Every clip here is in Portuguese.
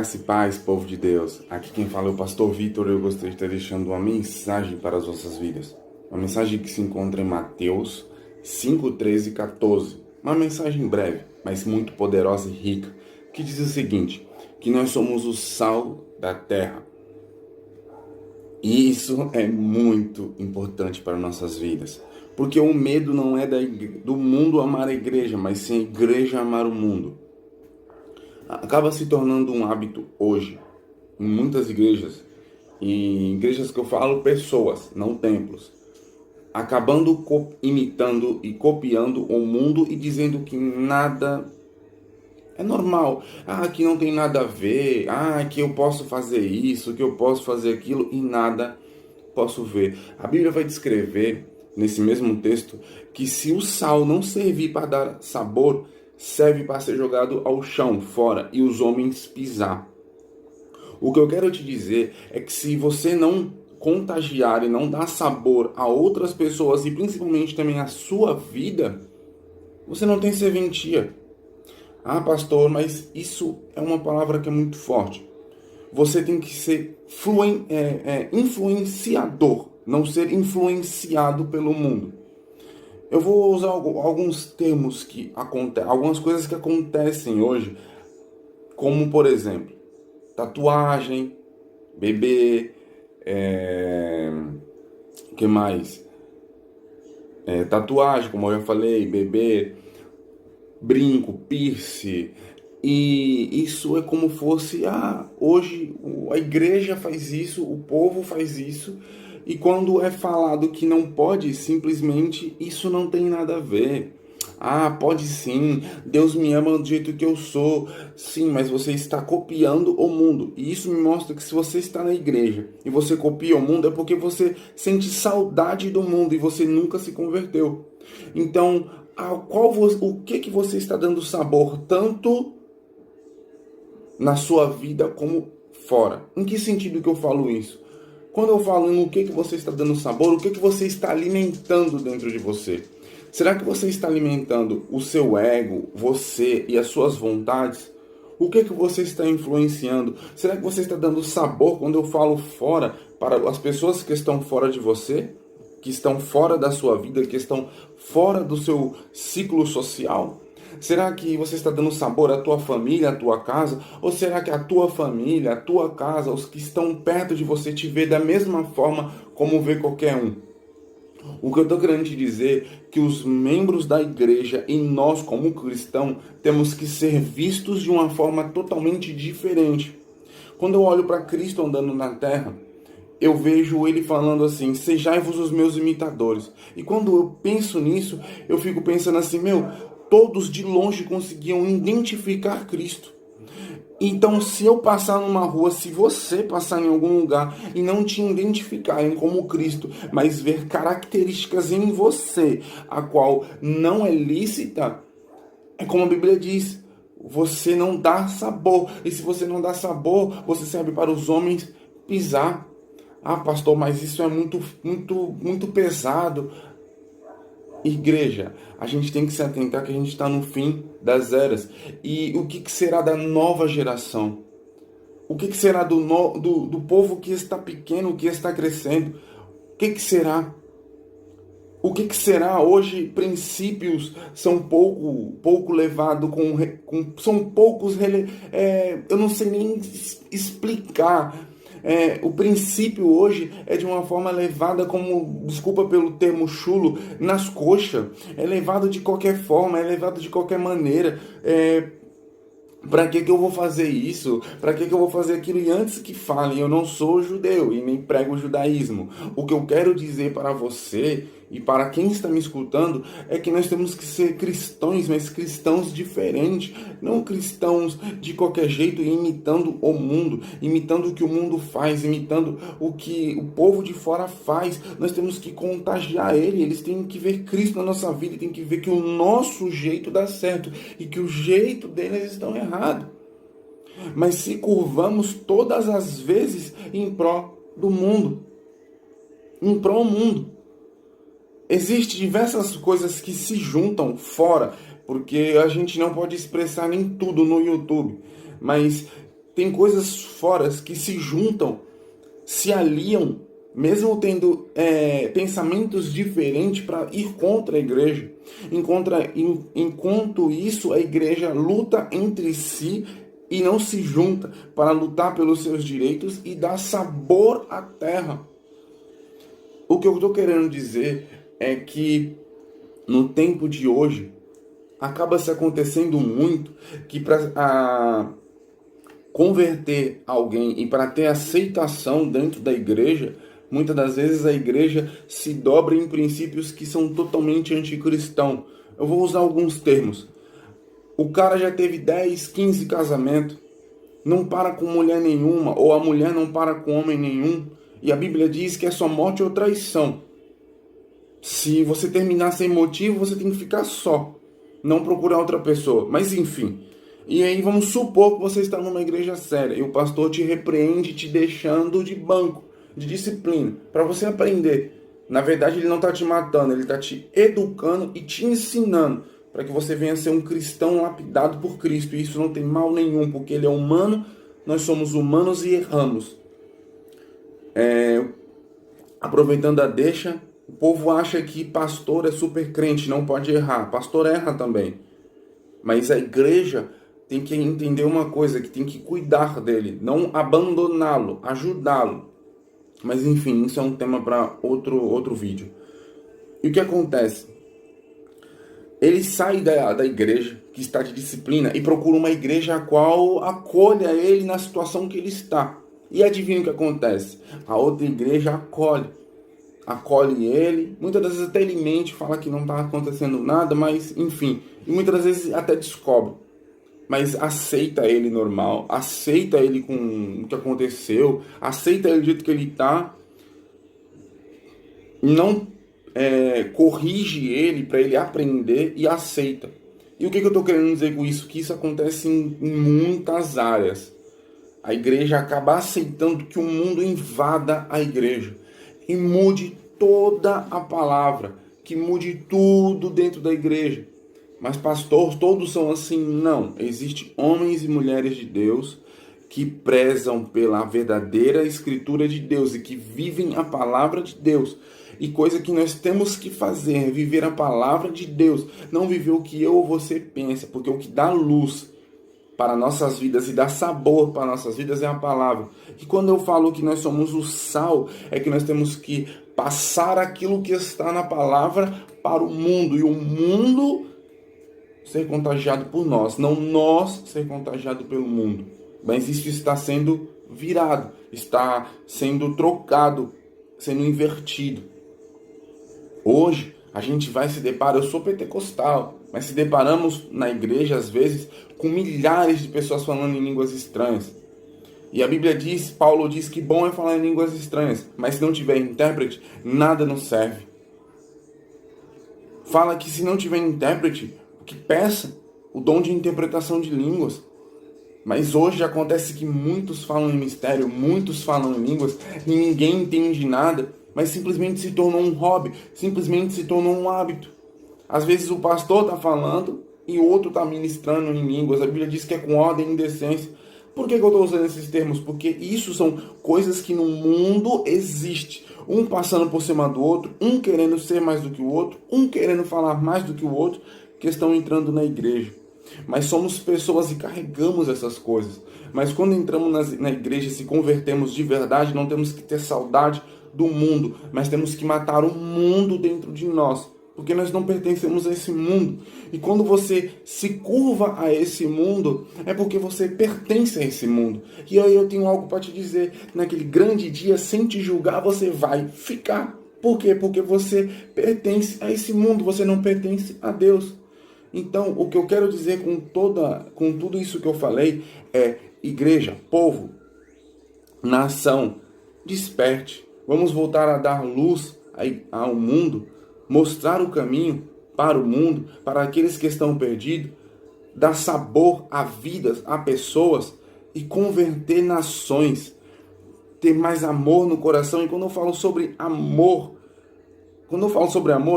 Graça e paz, povo de Deus. Aqui quem fala é o pastor Vitor e eu gostaria de estar deixando uma mensagem para as vossas vidas. Uma mensagem que se encontra em Mateus 5, 13 e 14. Uma mensagem breve, mas muito poderosa e rica, que diz o seguinte, que nós somos o sal da terra. E isso é muito importante para nossas vidas. Porque o medo não é do mundo amar a igreja, mas sim a igreja amar o mundo. Acaba se tornando um hábito hoje, em muitas igrejas, e igrejas que eu falo pessoas, não templos, acabando imitando e copiando o mundo e dizendo que nada é normal, que não tem nada a ver, que eu posso fazer isso, que eu posso fazer aquilo e nada posso ver. A Bíblia vai descrever, nesse mesmo texto, que se o sal não servir para dar sabor, serve para ser jogado ao chão, fora, e os homens pisar. O que eu quero te dizer é que se você não contagiar e não dar sabor a outras pessoas e principalmente também a sua vida, você não tem serventia. Pastor, mas isso é uma palavra que é muito forte. Você tem que ser influenciador, não ser influenciado pelo mundo. Eu vou usar alguns termos que acontecem, algumas coisas que acontecem hoje, como por exemplo, tatuagem, beber, que mais? Tatuagem, como eu já falei, beber, brinco, piercing, e isso é como fosse, hoje a igreja faz isso, o povo faz isso, e quando é falado que não pode, simplesmente isso não tem nada a ver. Pode sim, Deus me ama do jeito que eu sou. Sim, mas você está copiando o mundo. E isso me mostra que se você está na igreja e você copia o mundo, é porque você sente saudade do mundo e você nunca se converteu. Então, o que você está dando sabor tanto na sua vida como fora? Em que sentido que eu falo isso? Quando eu falo no que você está dando sabor, o que você está alimentando dentro de você? Será que você está alimentando o seu ego, você e as suas vontades? O que você está influenciando? Será que você está dando sabor quando eu falo fora para as pessoas que estão fora de você? Que estão fora da sua vida, que estão fora do seu ciclo social? Será que você está dando sabor à tua família, à tua casa? Ou será que a tua família, a tua casa, os que estão perto de você te vê da mesma forma como vê qualquer um? O que eu estou querendo te dizer é que os membros da igreja e nós como cristãos temos que ser vistos de uma forma totalmente diferente. Quando eu olho para Cristo andando na terra, eu vejo ele falando assim, sejai-vos os meus imitadores. E quando eu penso nisso, eu fico pensando assim, todos de longe conseguiam identificar Cristo. Então, se eu passar numa rua, se você passar em algum lugar e não te identificarem como Cristo, mas ver características em você, a qual não é lícita, é como a Bíblia diz, você não dá sabor. E se você não dá sabor, você serve para os homens pisar. Pastor, mas isso é muito pesado. Igreja, a gente tem que se atentar que a gente está no fim das eras. E o que será da nova geração? O que será do povo que está pequeno, que está crescendo? O que será? O que será? Hoje, princípios são pouco levados, são poucos, eu não sei nem explicar. O princípio hoje é de uma forma levada como, desculpa pelo termo chulo, nas coxas. É levado de qualquer forma, é levado de qualquer maneira. Para que eu vou fazer isso? Para que eu vou fazer aquilo? E antes que falem, eu não sou judeu e nem prego o judaísmo. O que eu quero dizer para você e para quem está me escutando é que nós temos que ser cristãos, mas cristãos diferentes. Não cristãos de qualquer jeito, imitando o mundo, imitando o que o mundo faz, imitando o que o povo de fora faz. Nós temos que contagiar ele. Eles têm que ver Cristo na nossa vida, têm que ver que o nosso jeito dá certo e que o jeito deles estão errados. Mas se curvamos todas as vezes em pró do mundo, em pró do mundo. Existem diversas coisas que se juntam fora, porque a gente não pode expressar nem tudo no YouTube, mas Tem coisas fora que se juntam, se aliam, mesmo tendo pensamentos diferentes para ir contra a igreja. Enquanto isso, a igreja luta entre si e não se junta para lutar pelos seus direitos e dar sabor à terra. O que eu estou querendo dizer é que no tempo de hoje acaba se acontecendo muito que para converter alguém e para ter aceitação dentro da igreja, muitas das vezes a igreja se dobra em princípios que são totalmente anticristãos. Eu vou usar alguns termos. O cara já teve 10, 15 casamentos, não para com mulher nenhuma, ou a mulher não para com homem nenhum, e a Bíblia diz que é só morte ou traição. Se você terminar sem motivo, você tem que ficar só, não procurar outra pessoa. Mas enfim, e aí vamos supor que você está numa igreja séria e o pastor te repreende te deixando de banco, de disciplina, para você aprender. Na verdade, ele não está te matando, ele está te educando e te ensinando para que você venha ser um cristão lapidado por Cristo. E isso não tem mal nenhum, porque ele é humano, nós somos humanos e erramos. Aproveitando a deixa, o povo acha que pastor é super crente, não pode errar. Pastor erra também. Mas a igreja tem que entender uma coisa, que tem que cuidar dele, não abandoná-lo, ajudá-lo. Mas enfim, isso é um tema para outro vídeo. E o que acontece? Ele sai da igreja, que está de disciplina, e procura uma igreja a qual acolha ele na situação que ele está. E adivinha o que acontece? A outra igreja acolhe ele, muitas das vezes até ele mente, fala que não está acontecendo nada, mas enfim, e muitas das vezes até descobre. Mas aceita ele normal, aceita ele com o que aconteceu, aceita ele do jeito que ele está, não corrige ele para ele aprender e aceita. E o que eu estou querendo dizer com isso? Que isso acontece em muitas áreas. A igreja acaba aceitando que o mundo invada a igreja e mude toda a palavra, que mude tudo dentro da igreja. Mas pastor, todos são assim? Não. Existem homens e mulheres de Deus que prezam pela verdadeira escritura de Deus e que vivem a palavra de Deus. E coisa que nós temos que fazer é viver a palavra de Deus, não viver o que eu ou você pensa, porque o que dá luz para nossas vidas e dá sabor para nossas vidas é a palavra. E quando eu falo que nós somos o sal, é que nós temos que passar aquilo que está na palavra para o mundo, e o mundo ser contagiado por nós, não nós ser contagiado pelo mundo. Mas isso está sendo virado, está sendo trocado, sendo invertido. Hoje a gente vai se deparar, eu sou pentecostal, mas se deparamos na igreja às vezes com milhares de pessoas falando em línguas estranhas. E a Bíblia diz, Paulo diz que bom é falar em línguas estranhas, mas se não tiver intérprete, nada nos serve. Fala que se não tiver intérprete, que peça o dom de interpretação de línguas. Mas hoje acontece que muitos falam em mistério, muitos falam em línguas, e ninguém entende nada, mas simplesmente se tornou um hobby, simplesmente se tornou um hábito. Às vezes o pastor está falando e o outro está ministrando em línguas. A Bíblia diz que é com ordem e decência. Por que eu estou usando esses termos? Porque isso são coisas que no mundo existem. Um passando por cima do outro, um querendo ser mais do que o outro, um querendo falar mais do que o outro, que estão entrando na igreja. Mas somos pessoas e carregamos essas coisas. Mas quando entramos na igreja e se convertemos de verdade, não temos que ter saudade do mundo, mas temos que matar o mundo dentro de nós, porque nós não pertencemos a esse mundo. E quando você se curva a esse mundo, é porque você pertence a esse mundo. E aí eu tenho algo para te dizer: naquele grande dia, sem te julgar, você vai ficar. Por quê? Porque você pertence a esse mundo, você não pertence a Deus. Então, o que eu quero dizer com tudo isso que eu falei é: igreja, povo, nação, desperte. Vamos voltar a dar luz ao mundo, mostrar o caminho para o mundo, para aqueles que estão perdidos, dar sabor a vidas, a pessoas e converter nações, ter mais amor no coração. E quando eu falo sobre amor,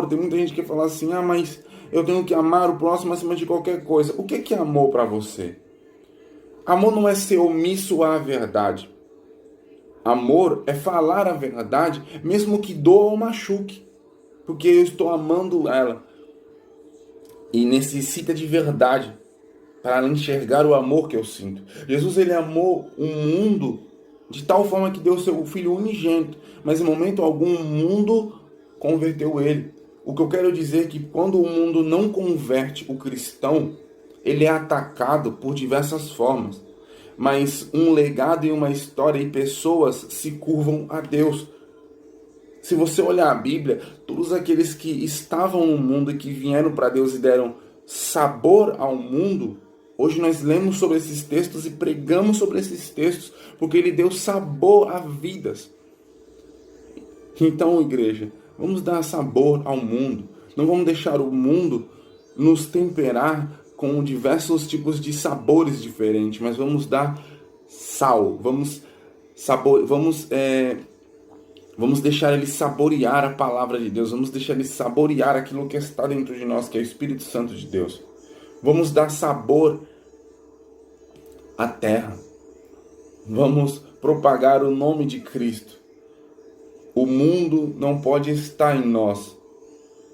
tem muita gente que fala assim: ah, mas eu tenho que amar o próximo acima de qualquer coisa. O que é amor para você? Amor não é ser omisso à verdade. Amor é falar a verdade, mesmo que doa ou machuque, porque eu estou amando ela e necessita de verdade para ela enxergar o amor que eu sinto. Jesus, ele amou o mundo de tal forma que deu seu Filho unigênito, mas em momento algum o mundo converteu ele. O que eu quero dizer é que quando o mundo não converte o cristão, ele é atacado por diversas formas. Mas um legado e uma história e pessoas se curvam a Deus. Se você olhar a Bíblia, todos aqueles que estavam no mundo e que vieram para Deus e deram sabor ao mundo, hoje nós lemos sobre esses textos e pregamos sobre esses textos, porque ele deu sabor a vidas. Então, igreja, vamos dar sabor ao mundo. Não vamos deixar o mundo nos temperar com diversos tipos de sabores diferentes, mas vamos dar sal, vamos deixar ele saborear a palavra de Deus, vamos deixar ele saborear aquilo que está dentro de nós, que é o Espírito Santo de Deus. Vamos dar sabor à terra. Vamos propagar o nome de Cristo. O mundo não pode estar em nós.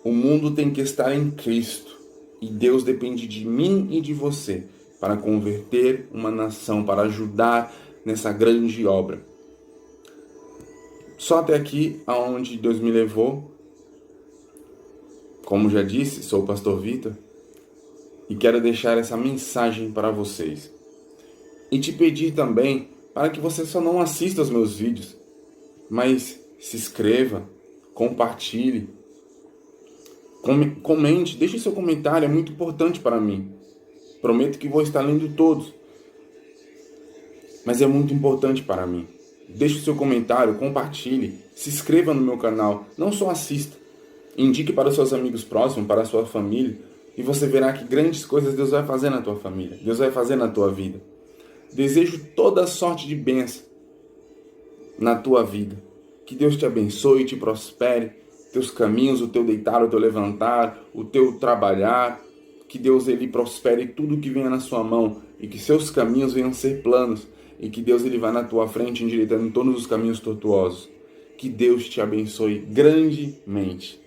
O mundo tem que estar em Cristo. E Deus depende de mim e de você para converter uma nação, para ajudar nessa grande obra. Só até aqui, aonde Deus me levou. Como já disse, sou o pastor Vitor e quero deixar essa mensagem para vocês. E te pedir também para que você só não assista aos meus vídeos, mas se inscreva, compartilhe, comente, deixe seu comentário, é muito importante para mim. Prometo que vou estar lendo todos, mas é muito importante para mim. Deixe o seu comentário, compartilhe, se inscreva no meu canal, não só assista. Indique para os seus amigos próximos, para a sua família, e você verá que grandes coisas Deus vai fazer na tua família, Deus vai fazer na tua vida. Desejo toda sorte de bênção na tua vida. Que Deus te abençoe e te prospere, teus caminhos, o teu deitar, o teu levantar, o teu trabalhar. Que Deus ele prospere tudo que venha na sua mão e que seus caminhos venham ser planos e que Deus ele vá na tua frente endireitando todos os caminhos tortuosos. Que Deus te abençoe grandemente.